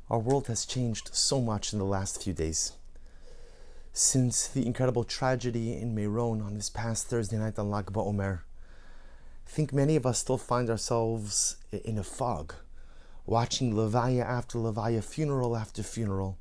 Our world has changed so much in the last few days. Since the incredible tragedy in Meron on this past Thursday night on Lag BaOmer, I think many of us still find ourselves in a fog, watching Levaya after Levaya, funeral after funeral,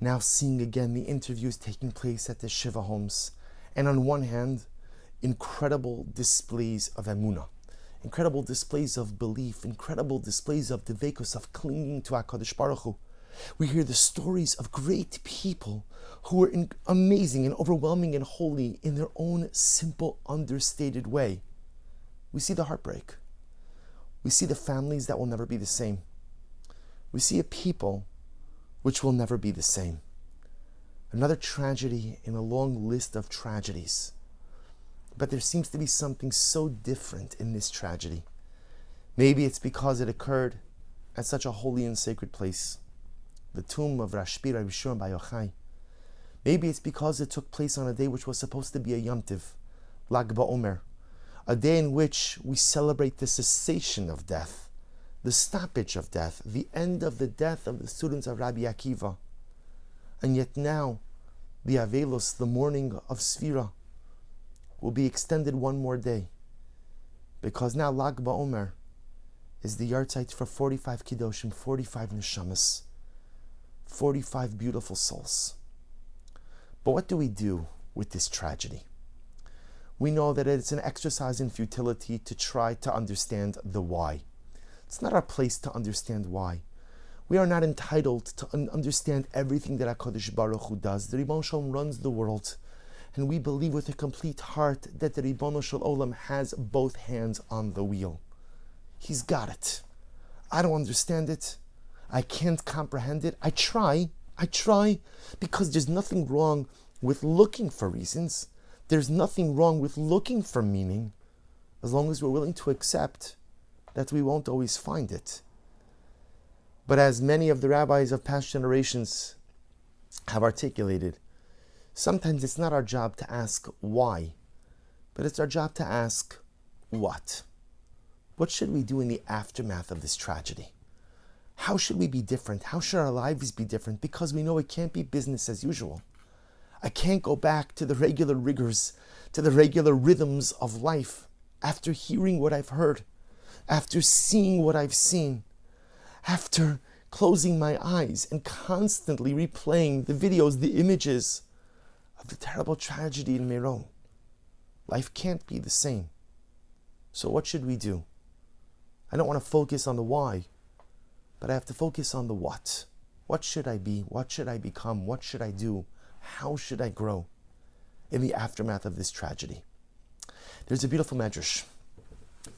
now seeing again the interviews taking place at the Shiva homes, and on one hand, incredible displays of emunah, incredible displays of belief, incredible displays of devekus, of clinging to HaKadosh Baruch Hu. We hear the stories of great people who were amazing and overwhelming and holy in their own simple, understated way. We see the heartbreak. We see the families that will never be the same. We see a people which will never be the same. Another tragedy in a long list of tragedies. But there seems to be something so different in this tragedy. Maybe it's because it occurred at such a holy and sacred place, the tomb of Rashbi Rabbi Shimon Bar Yochai. Maybe it's because it took place on a day which was supposed to be a Yom Tov, Lag BaOmer, a day in which we celebrate the cessation of death, the stoppage of death, the end of the death of the students of Rabbi Akiva. And yet now, the Avelos, the mourning of Sfira, will be extended one more day, because now Lag BaOmer is the yahrzeit for 45 Kiddushim, 45 Neshamas, 45 beautiful souls. But what do we do with this tragedy? We know that it's an exercise in futility to try to understand the why. It's not our place to understand why. We are not entitled to understand everything that HaKadosh Baruch Hu does. The Ribbon Shalom runs the world. And we believe with a complete heart that the Ribono Shel Olam has both hands on the wheel. He's got it. I don't understand it. I can't comprehend it. I try, because there's nothing wrong with looking for reasons. There's nothing wrong with looking for meaning, as long as we're willing to accept that we won't always find it. But as many of the rabbis of past generations have articulated, sometimes it's not our job to ask why, but it's our job to ask what. What should we do in the aftermath of this tragedy? How should we be different? How should our lives be different? Because we know it can't be business as usual. I can't go back to the regular rigors, to the regular rhythms of life after hearing what I've heard, after seeing what I've seen, after closing my eyes and constantly replaying the videos, the images of the terrible tragedy in Meron. Life can't be the same. So what should we do? I don't want to focus on the why, but I have to focus on the what. What should I be? What should I become? What should I do? How should I grow in the aftermath of this tragedy? There's a beautiful medrash,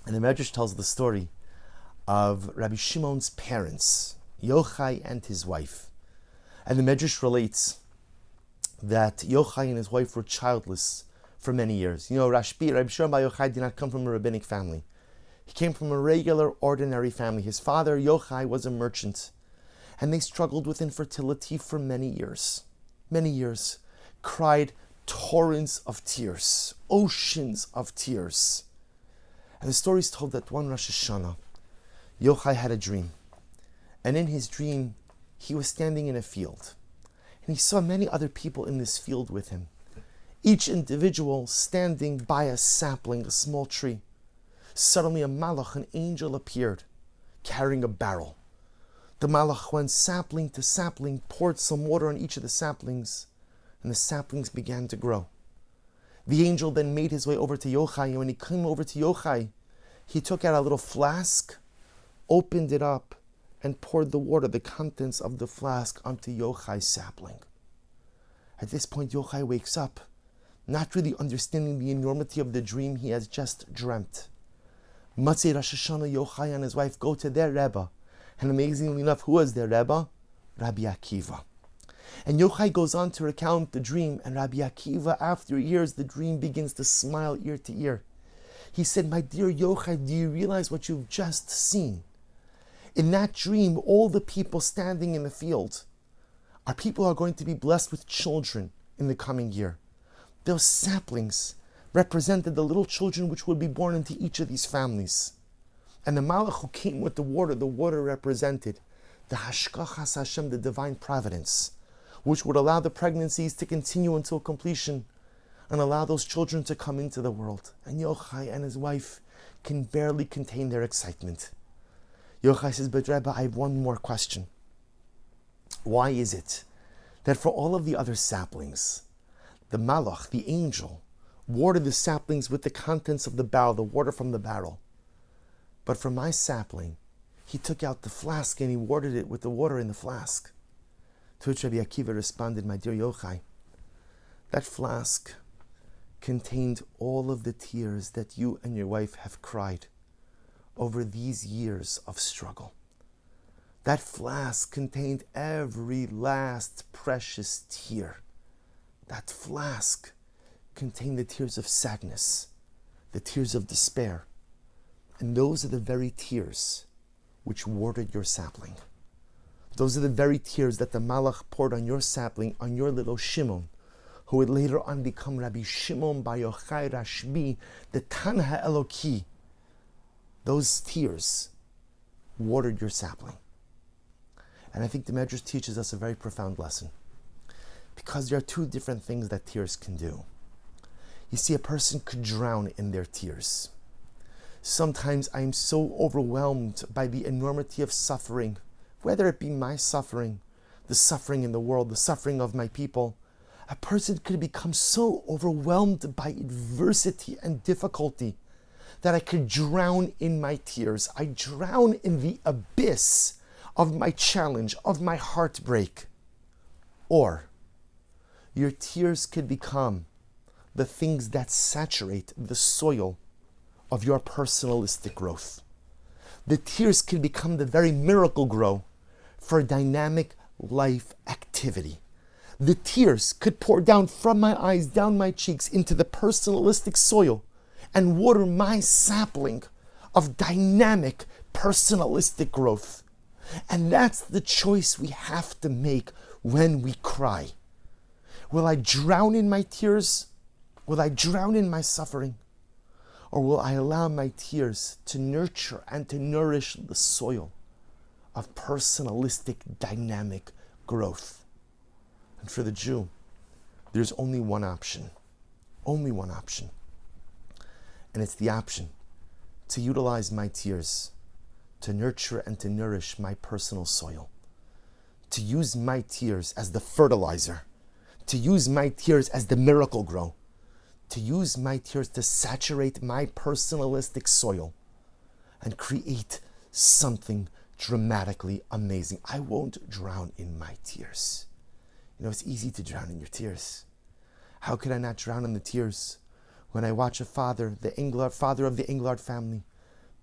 and the medrash tells the story of Rabbi Shimon's parents, Yochai and his wife. And the medrash relates that Yochai and his wife were childless for many years. You know, Rabbi Shimon Bar Yochai did not come from a rabbinic family. He came from a regular, ordinary family. His father, Yochai, was a merchant, and they struggled with infertility for many years. Many years, cried torrents of tears, oceans of tears. And the story is told that one Rosh Hashanah, Yochai had a dream. And in his dream, he was standing in a field. And he saw many other people in this field with him, each individual standing by a sapling, a small tree. Suddenly a malach, an angel, appeared, carrying a barrel. The malach went sapling to sapling, poured some water on each of the saplings, and the saplings began to grow. The angel then made his way over to Yochai, and when he came over to Yochai, he took out a little flask, opened it up, and poured the water, the contents of the flask, onto Yochai's sapling. At this point, Yochai wakes up, not really understanding the enormity of the dream he has just dreamt. Matzei Rosh Hashanah, Yochai and his wife go to their Rebbe, and amazingly enough, who was their Rebbe? Rabbi Akiva. And Yochai goes on to recount the dream, and Rabbi Akiva, after he hears the dream, begins to smile ear to ear. He said, "My dear Yochai, do you realize what you've just seen? In that dream, all the people standing in the field are people who are going to be blessed with children in the coming year. Those saplings represented the little children which would be born into each of these families. And the malach who came with the water represented the hashkachas Hashem, the divine providence, which would allow the pregnancies to continue until completion and allow those children to come into the world. And Yochai and his wife can barely contain their excitement. Yochai says, but Rebbe, I have one more question. Why is it that for all of the other saplings, the malach, the angel, watered the saplings with the contents of the barrel, the water from the barrel, but for my sapling, he took out the flask and he watered it with the water in the flask? To which Rabbi Akiva responded, my dear Yochai, that flask contained all of the tears that you and your wife have cried over these years of struggle. That flask contained every last precious tear. That flask contained the tears of sadness, the tears of despair. And those are the very tears which watered your sapling. Those are the very tears that the Malach poured on your sapling, on your little Shimon, who would later on become Rabbi Shimon Bar Yochai Rashbi, the Tana Eloki. Those tears watered your sapling. And I think the Medrash teaches us a very profound lesson, because there are two different things that tears can do. You see, a person could drown in their tears. Sometimes I am so overwhelmed by the enormity of suffering, whether it be my suffering, the suffering in the world, the suffering of my people. A person could become so overwhelmed by adversity and difficulty that I could drown in my tears. I drown in the abyss of my challenge, of my heartbreak. Or your tears could become the things that saturate the soil of your personalistic growth. The tears can become the very miracle grow for dynamic life activity. The tears could pour down from my eyes, down my cheeks, into the personalistic soil and water my sapling of dynamic personalistic growth. And that's the choice we have to make when we cry. Will I drown in my tears? Will I drown in my suffering? Or will I allow my tears to nurture and to nourish the soil of personalistic dynamic growth? And for the Jew, there's only one option. Only one option. And it's the option to utilize my tears to nurture and to nourish my personal soil. To use my tears as the fertilizer. To use my tears as the miracle grow. To use my tears to saturate my personalistic soil and create something dramatically amazing. I won't drown in my tears. You know, it's easy to drown in your tears. How could I not drown in the tears when I watch a father, father of the Englard family,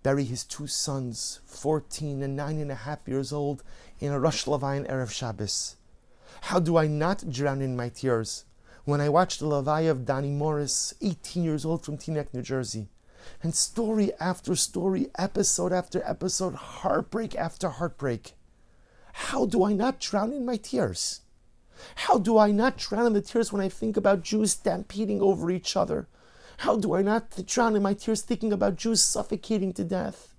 bury his two sons, 14 and 9.5 years old, in a Rosh Lavayan Erev Shabbos? How do I not drown in my tears when I watch the Levaya of Donnie Morris, 18 years old, from Teaneck, New Jersey, and story after story, episode after episode, heartbreak after heartbreak? How do I not drown in my tears? How do I not drown in the tears when I think about Jews stampeding over each other? How do I not drown in my tears thinking about Jews suffocating to death?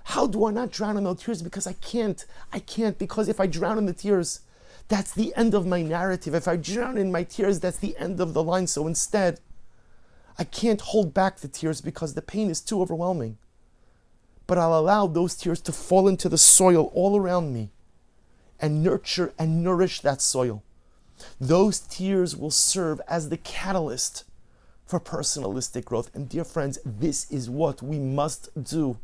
How do I not drown in those tears? Because I can't, because if I drown in the tears, that's the end of my narrative. If I drown in my tears, that's the end of the line. So instead, I can't hold back the tears because the pain is too overwhelming. But I'll allow those tears to fall into the soil all around me and nurture and nourish that soil. Those tears will serve as the catalyst for personalistic growth. And dear friends, this is what we must do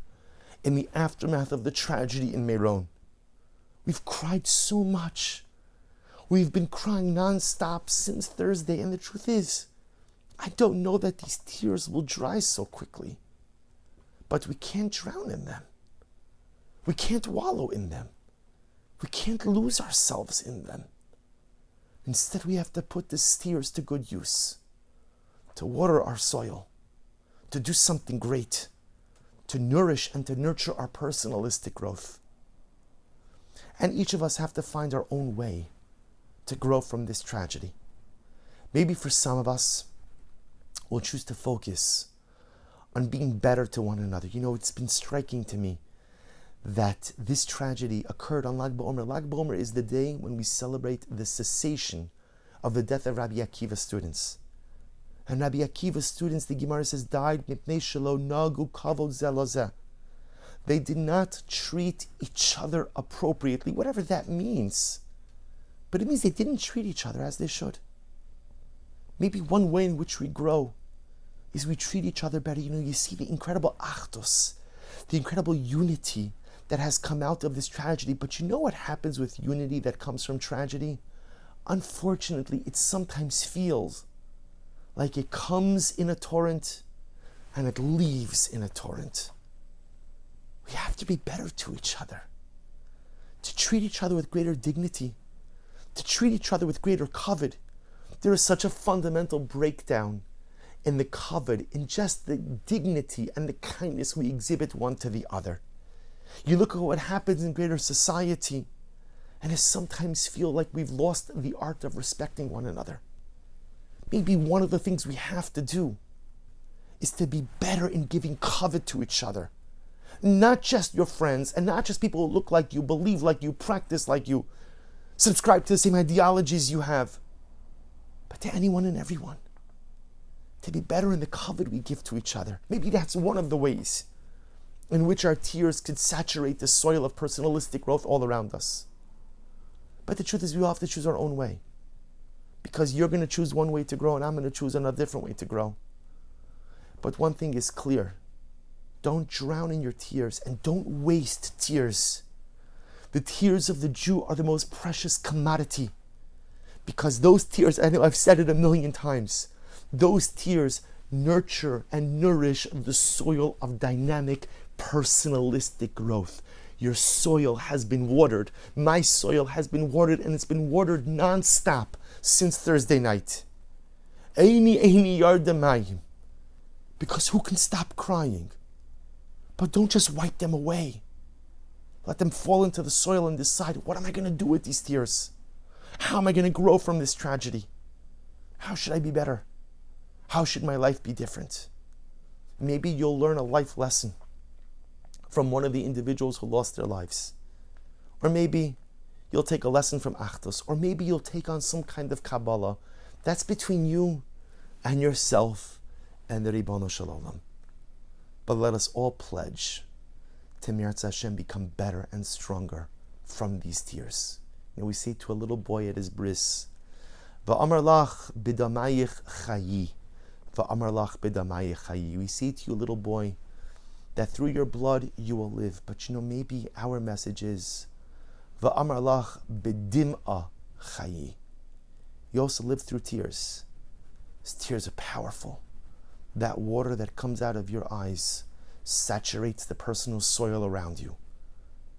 in the aftermath of the tragedy in Meron. We've cried so much. We've been crying non-stop since Thursday, and the truth is, I don't know that these tears will dry so quickly. But we can't drown in them. We can't wallow in them. We can't lose ourselves in them. Instead, we have to put these tears to good use, to water our soil, to do something great, to nourish and to nurture our personalistic growth. And each of us have to find our own way to grow from this tragedy. Maybe for some of us, we'll choose to focus on being better to one another. You know, it's been striking to me that this tragedy occurred on Lag BaOmer. Lag BaOmer is the day when we celebrate the cessation of the death of Rabbi Akiva's students. And Rabbi Akiva's students, the Gemara says, died mipnei shelo nagu kavod zeh lo zeh. They did not treat each other appropriately, whatever that means. But it means they didn't treat each other as they should. Maybe one way in which we grow is we treat each other better. You see the incredible achdus, the incredible unity that has come out of this tragedy. But you know what happens with unity that comes from tragedy? Unfortunately, it sometimes feels like it comes in a torrent and it leaves in a torrent. We have to be better to each other, to treat each other with greater dignity, to treat each other with greater kavod. There is such a fundamental breakdown in the kavod, in just the dignity and the kindness we exhibit one to the other. You look at what happens in greater society, and it sometimes feels like we've lost the art of respecting one another. Maybe one of the things we have to do is to be better in giving kavod to each other. Not just your friends, and not just people who look like you, believe like you, practice like you, subscribe to the same ideologies you have, but to anyone and everyone. To be better in the kavod we give to each other. Maybe that's one of the ways in which our tears could saturate the soil of personalistic growth all around us. But the truth is, we all have to choose our own way. Because you're going to choose one way to grow, and I'm going to choose another different way to grow. But one thing is clear. Don't drown in your tears, and don't waste tears. The tears of the Jew are the most precious commodity. Because those tears, I know I've said it 1,000,000 times, those tears nurture and nourish the soil of dynamic, personalistic growth. Your soil has been watered. My soil has been watered, and it's been watered non-stop since Thursday night. Eini yardamayim. Because who can stop crying? But don't just wipe them away. Let them fall into the soil and decide, what am I going to do with these tears? How am I going to grow from this tragedy? How should I be better? How should my life be different? Maybe you'll learn a life lesson from one of the individuals who lost their lives. Or maybe you'll take a lesson from Achdus. Or maybe you'll take on some kind of Kabbalah. That's between you and yourself and the Ribono Shel Olam. But let us all pledge to Meretz Hashem become better and stronger from these tears. We say to a little boy at his bris, Va'amar lach b'damayich chayi. Va'amar lach b'damayich chayi. We say to you, little boy, that through your blood you will live. But maybe our message is, Va'amar lach b'dim'a chayi. You also live through tears. These tears are powerful. That water that comes out of your eyes saturates the personal soil around you.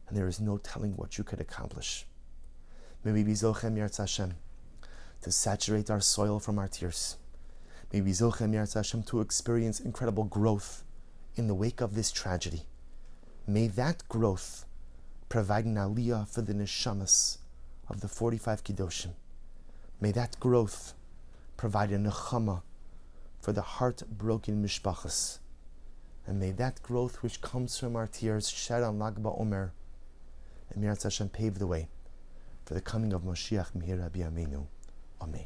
And there is no telling what you could accomplish. May we be zochem Meretz Hashem to saturate our soil from our tears. May we be zochem Meretz Hashem to experience incredible growth in the wake of this tragedy. May that growth provide an aliyah for the neshamas of the 45 Kedoshim. May that growth provide a nechama for the heartbroken mishpachas. And may that growth which comes from our tears shed on Lag BaOmer, and Meretz Hashem pave the way for the coming of Mashiach Mihira B'Yameinu. Amen.